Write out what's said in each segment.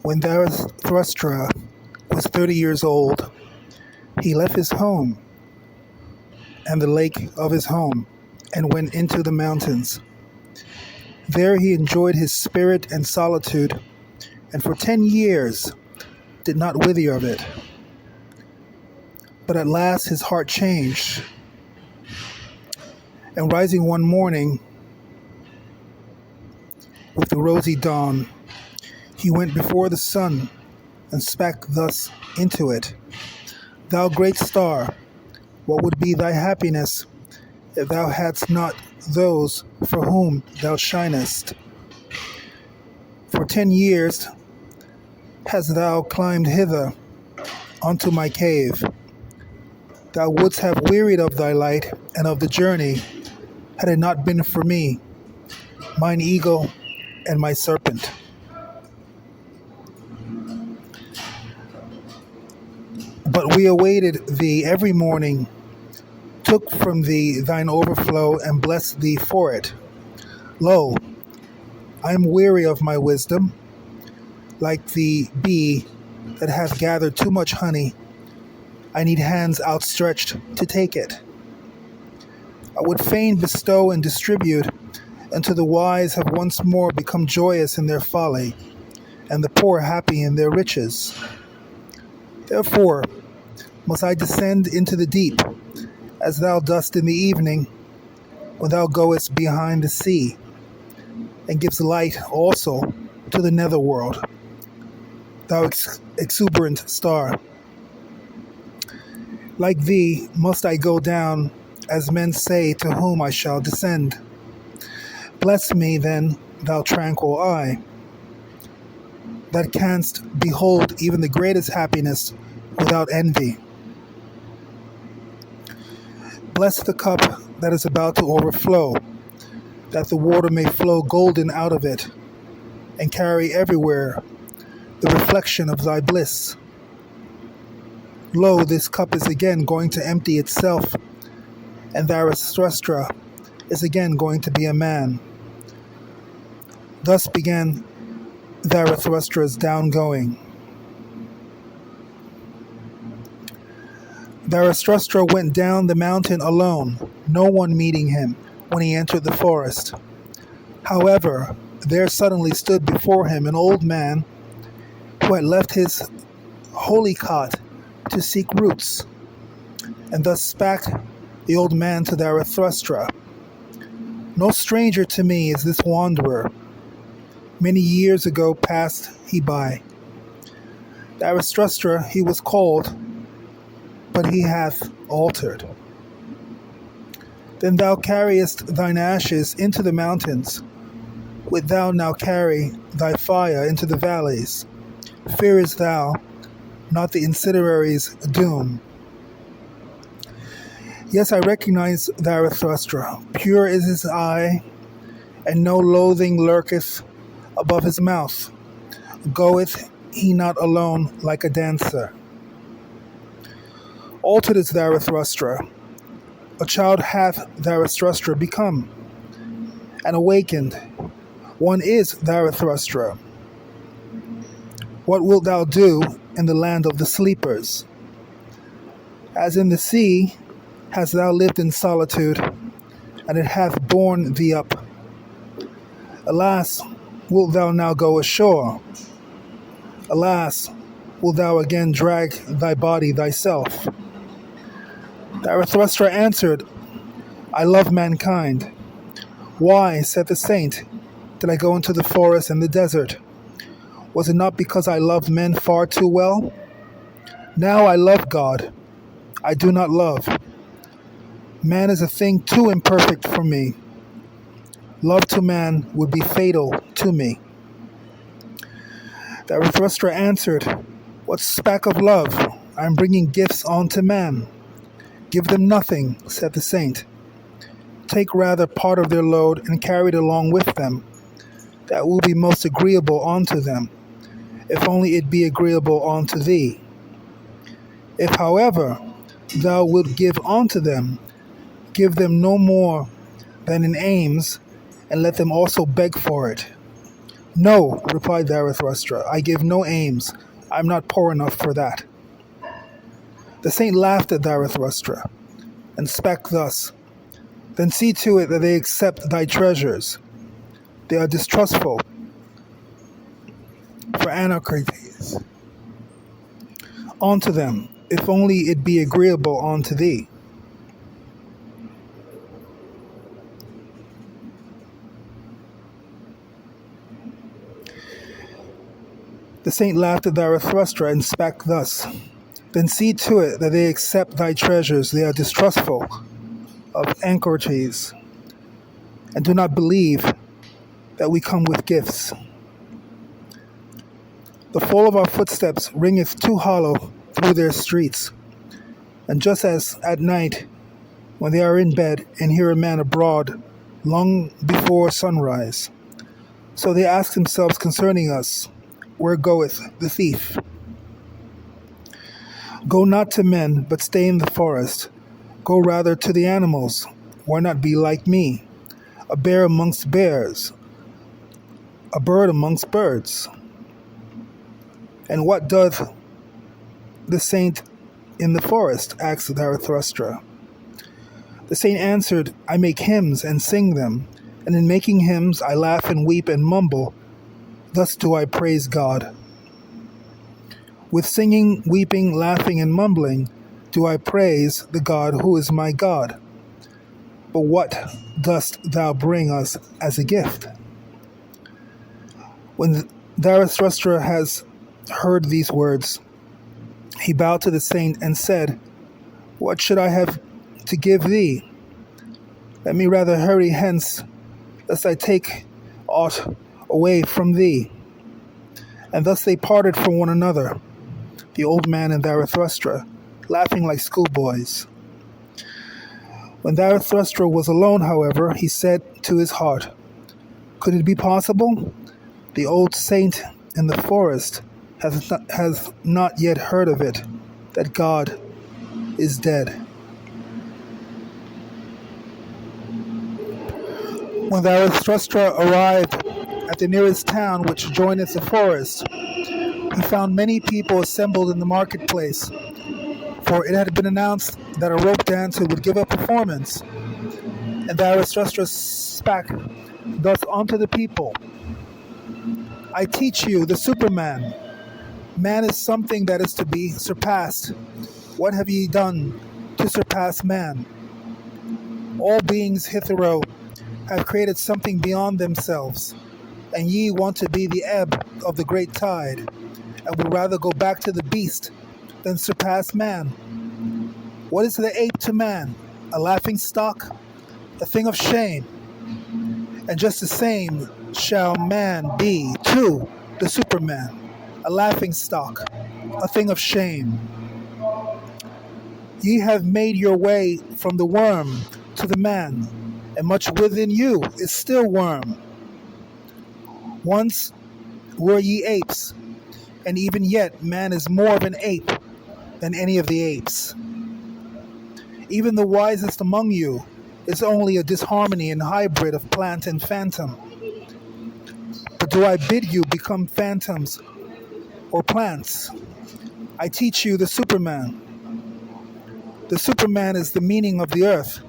When Zarathustra was 30 years old, he left his home and the lake of his home and went into the mountains. There he enjoyed his spirit and solitude, and for 10 years did not wither of it. But at last his heart changed, and rising one morning with the rosy dawn, he went before the sun and spake thus into it: Thou great star, what would be thy happiness if thou hadst not those for whom thou shinest? For 10 years hast thou climbed hither unto my cave. Thou wouldst have wearied of thy light and of the journey, had it not been for me, mine eagle, and my serpent. But we awaited thee every morning, took from thee thine overflow, and blessed thee for it. Lo, I am weary of my wisdom, like the bee that hath gathered too much honey. I need hands outstretched to take it. I would fain bestow and distribute, until the wise have once more become joyous in their folly, and the poor happy in their riches. Therefore must I descend into the deep, as thou dost in the evening, when thou goest behind the sea, and givest light also to the netherworld, thou exuberant star. Like thee must I go down, as men say to whom I shall descend. Bless me then, thou tranquil eye, that canst behold even the greatest happiness without envy. Bless the cup that is about to overflow, that the water may flow golden out of it, and carry everywhere the reflection of thy bliss. Lo, this cup is again going to empty itself, and Zarathustra is again going to be a man. Thus began Zarathustra's downgoing. Zarathustra went down the mountain alone, no one meeting him when he entered the forest. However, there suddenly stood before him an old man who had left his holy cot to seek roots. And thus spake the old man to Zarathustra: No stranger to me is this wanderer. Many years ago passed he by. Zarathustra he was called, but he hath altered. Then thou carriest thine ashes into the mountains. Wilt thou now carry thy fire into the valleys? Fearest thou not the incendiary's doom? Yes, I recognize Zarathustra. Pure is his eye, and no loathing lurketh above his mouth. Goeth he not alone like a dancer? Altered is Zarathustra. A child hath Zarathustra become, and awakened one is Zarathustra. What wilt thou do in the land of the sleepers? As in the sea hast thou lived in solitude, and it hath borne thee up. Alas, wilt thou now go ashore? Alas, wilt thou again drag thy body thyself? Zarathustra answered, I love mankind. Why, said the saint, did I go into the forest and the desert? Was it not because I loved men far too well? Now I love God. I do not love. Man is a thing too imperfect for me. Love to man would be fatal to me. Zarathustra answered, What speck of love? I am bringing gifts on to man. Give them nothing, said the saint. Take rather part of their load and carry it along with them. That will be most agreeable unto them, if only it be agreeable unto thee. If, however, thou wilt give unto them, give them no more than in alms, and let them also beg for it. No, replied Zarathustra, I give no aims. I'm not poor enough for that. The saint laughed at Zarathustra, and spake thus, Then see to it that they accept thy treasures. They are distrustful for anarchies. Unto them, if only it be agreeable unto thee. The saint laughed at Zarathustra and spake thus, Then see to it that they accept thy treasures. They are distrustful of anchorites, and do not believe that we come with gifts. The fall of our footsteps ringeth too hollow through their streets, and just as at night, when they are in bed and hear a man abroad long before sunrise, so they ask themselves concerning us, Where goeth the thief? Go not to men, but stay in the forest. Go rather to the animals. Why not be like me, a bear amongst bears, a bird amongst birds? And what doth the saint in the forest? Asked Zarathustra. The saint answered, I make hymns and sing them, and in making hymns I laugh and weep and mumble. Thus do I praise God. With singing, weeping, laughing, and mumbling do I praise the God who is my God. But what dost thou bring us as a gift? When Zarathustra has heard these words, he bowed to the saint and said, What should I have to give thee? Let me rather hurry hence, lest I take aught away from thee. And thus they parted from one another, the old man and Zarathustra, laughing like schoolboys. When Zarathustra was alone, however, he said to his heart, Could it be possible? The old saint in the forest has not yet heard of it, that God is dead. When Zarathustra arrived at the nearest town which joineth the forest, he found many people assembled in the marketplace, for it had been announced that a rope dancer would give a performance. And Zarathustra spake thus unto the people, I teach you the Superman. Man is something that is to be surpassed. What have ye done to surpass man? All beings hitherto have created something beyond themselves, and ye want to be the ebb of the great tide, and would rather go back to the beast than surpass man. What is the ape to man? A laughing stock? A thing of shame. And just the same shall man be to the Superman, a laughing stock, a thing of shame. Ye have made your way from the worm to the man, and much within you is still worm. Once were ye apes, and even yet man is more of an ape than any of the apes. Even the wisest among you is only a disharmony and hybrid of plant and phantom. But do I bid you become phantoms or plants? I teach you the Superman. The Superman is the meaning of the earth.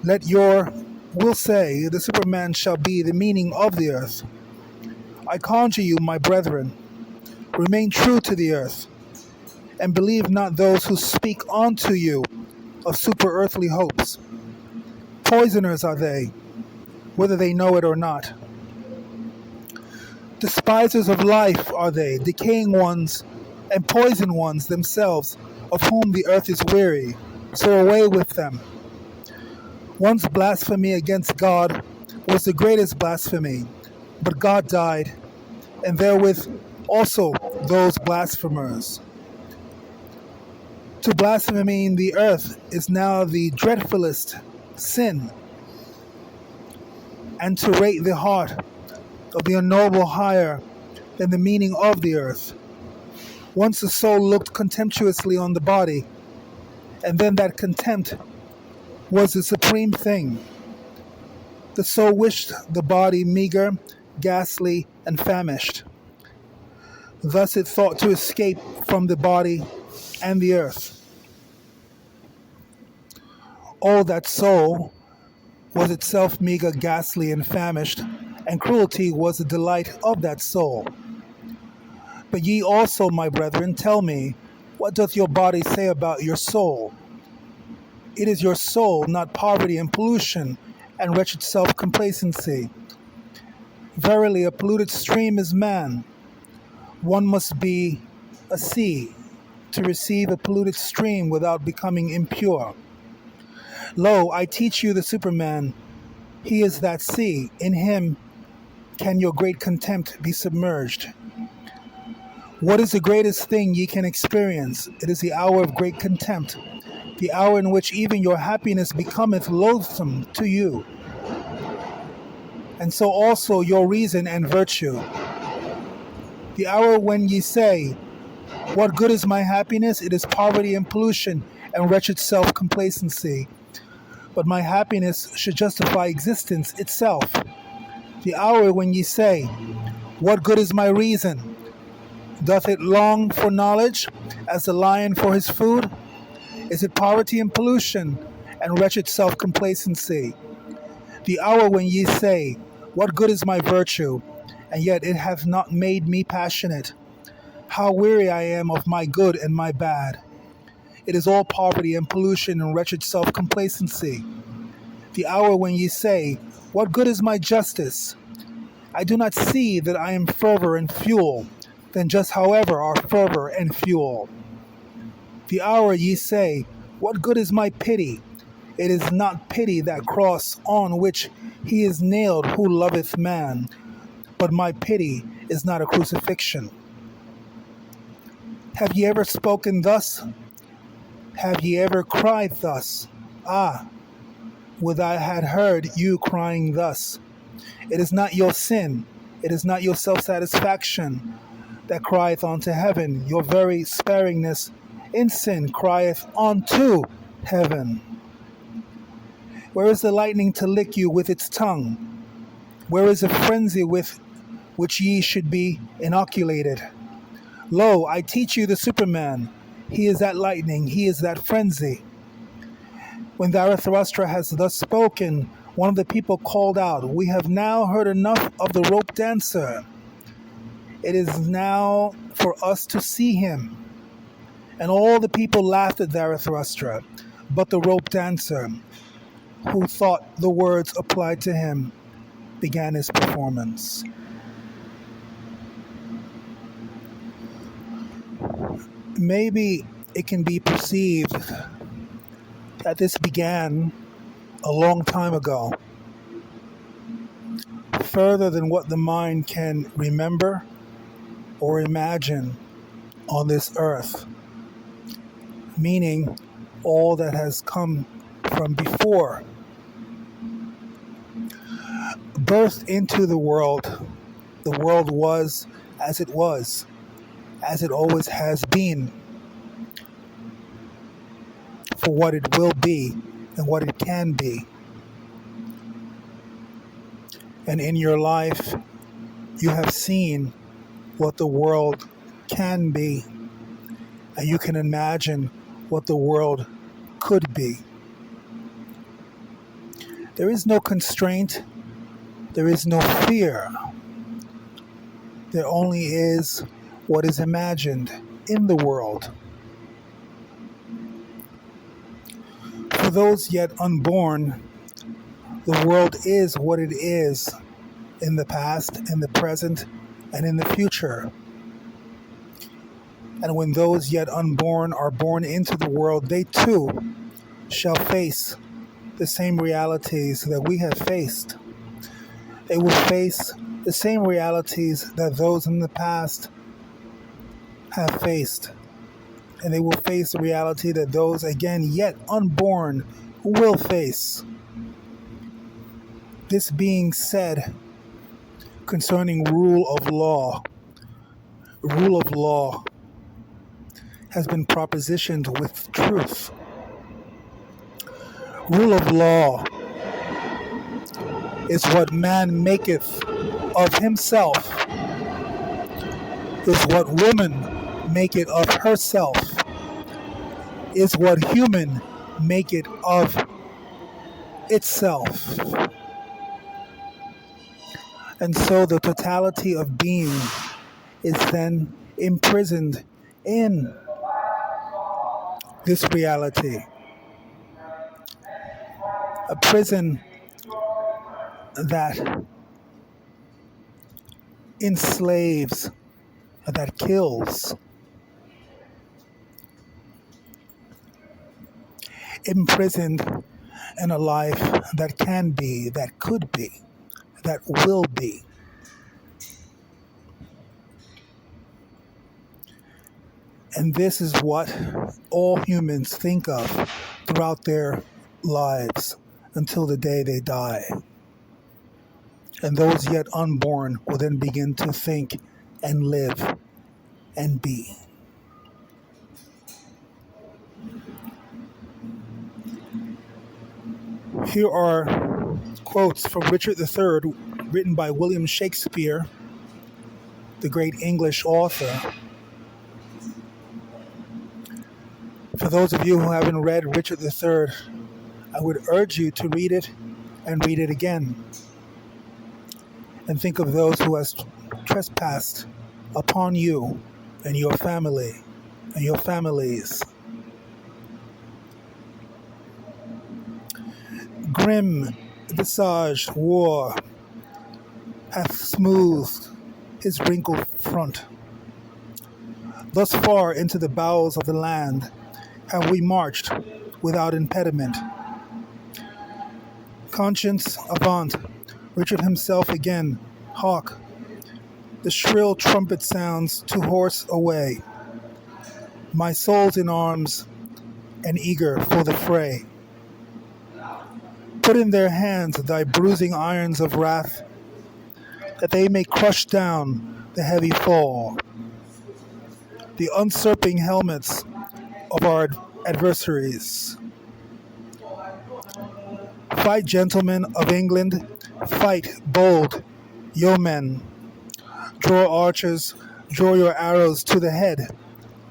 Let your will say the Superman shall be the meaning of the earth. I conjure you, my brethren, remain true to the earth, and believe not those who speak unto you of super earthly hopes. Poisoners are they, whether they know it or not. Despisers of life are they, decaying ones and poisoned ones themselves, of whom the earth is weary. So away with them. One's blasphemy against God was the greatest blasphemy, but God died, and therewith also those blasphemers. To blaspheme the earth is now the dreadfulest sin, and to rate the heart of the unknowable higher than the meaning of the earth. Once the soul looked contemptuously on the body, and then that contempt was the supreme thing. The soul wished the body meager ghastly, and famished. Thus it thought to escape from the body and the earth. All that soul was itself meager, ghastly, and famished, and cruelty was the delight of that soul. But ye also, my brethren, tell me, what doth your body say about your soul? It is your soul, not poverty and pollution, and wretched self-complacency. Verily, a polluted stream is man. One must be a sea to receive a polluted stream without becoming impure. Lo, I teach you the Superman. He is that sea. In him can your great contempt be submerged. What is the greatest thing ye can experience? It is the hour of great contempt, the hour in which even your happiness becometh loathsome to you, and so also your reason and virtue. The hour when ye say, what good is my happiness? It is poverty and pollution and wretched self-complacency. But my happiness should justify existence itself. The hour when ye say, what good is my reason? Doth it long for knowledge, as the lion for his food? Is it poverty and pollution, and wretched self-complacency? The hour when ye say, what good is my virtue? And yet it hath not made me passionate. How weary I am of my good and my bad. It is all poverty and pollution and wretched self-complacency. The hour when ye say, what good is my justice? I do not see that I am fervor and fuel, then just however are fervor and fuel. The hour ye say, what good is my pity? It is not pity that cross on which he is nailed who loveth man, but my pity is not a crucifixion. Have ye ever spoken thus? Have ye ever cried thus? Ah, would I had heard you crying thus. It is not your sin, it is not your self-satisfaction that crieth unto heaven. Your very sparingness in sin crieth unto heaven. Where is the lightning to lick you with its tongue? Where is the frenzy with which ye should be inoculated? Lo, I teach you the Superman. He is that lightning, he is that frenzy. When Zarathustra has thus spoken, one of the people called out, we have now heard enough of the rope dancer. It is now for us to see him. And all the people laughed at Zarathustra, but the rope dancer, who thought the words applied to him, began his performance. Maybe it can be perceived that this began a long time ago, further than what the mind can remember or imagine on this earth, meaning all that has come from before. Birthed into the world was, as it always has been, for what it will be and what it can be. And in your life, you have seen what the world can be, and you can imagine what the world could be. There is no constraint, there is no fear. There only is what is imagined in the world. For those yet unborn, the world is what it is in the past, in the present, and in the future. And when those yet unborn are born into the world, they too shall face the same realities that we have faced. They will face the same realities that those in the past have faced. And they will face the reality that those, again, yet unborn, will face. This being said, concerning rule of law has been propositioned with truth. Rule of law is what man maketh of himself is what woman make it of herself, is what human make it of itself. And so the totality of being is then imprisoned in this reality. A prison that enslaves, that kills, imprisoned in a life that can be, that could be, that will be. And this is what all humans think of throughout their lives until the day they die. And those yet unborn will then begin to think and live and be. Here are quotes from Richard III, written by William Shakespeare, the great English author. For those of you who haven't read Richard III, I would urge you to read it and read it again. And think of those who has trespassed upon you and your family and your families. Grim visaged war hath smoothed his wrinkled front. Thus far into the bowels of the land have we marched without impediment. Conscience avant, Richard himself again, hark! The shrill trumpet sounds to horse away. My soul's in arms and eager for the fray. Put in their hands thy bruising irons of wrath, that they may crush down the heavy fall, the usurping helmets of our adversaries. Fight, gentlemen of England, fight, bold yeomen. Draw archers, draw your arrows to the head.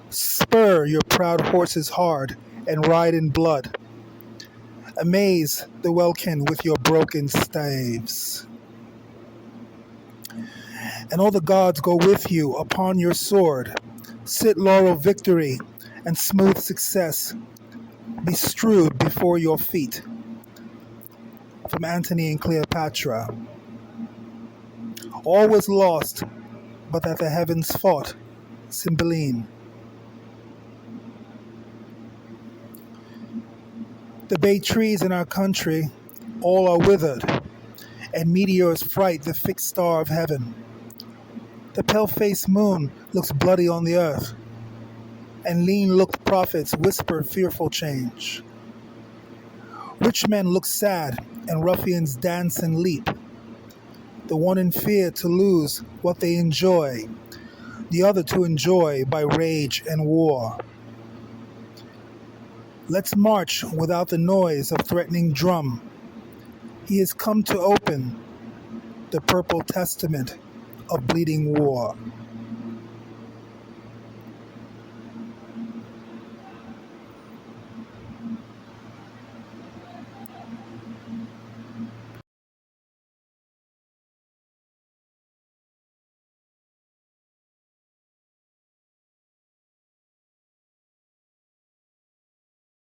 Spur your proud horses hard, and ride in blood. Amaze the welkin with your broken staves. And all the gods go with you upon your sword. Sit laurel victory and smooth success be strewed before your feet. From Antony and Cleopatra. All was lost, but that the heavens fought. Cymbeline. The bay trees in our country all are withered, and meteors fright the fixed star of heaven. The pale-faced moon looks bloody on the earth, and lean-looked prophets whisper fearful change. Rich men look sad, and ruffians dance and leap, the one in fear to lose what they enjoy, the other to enjoy by rage and war. Let's march without the noise of threatening drum. He has come to open the purple testament of bleeding war.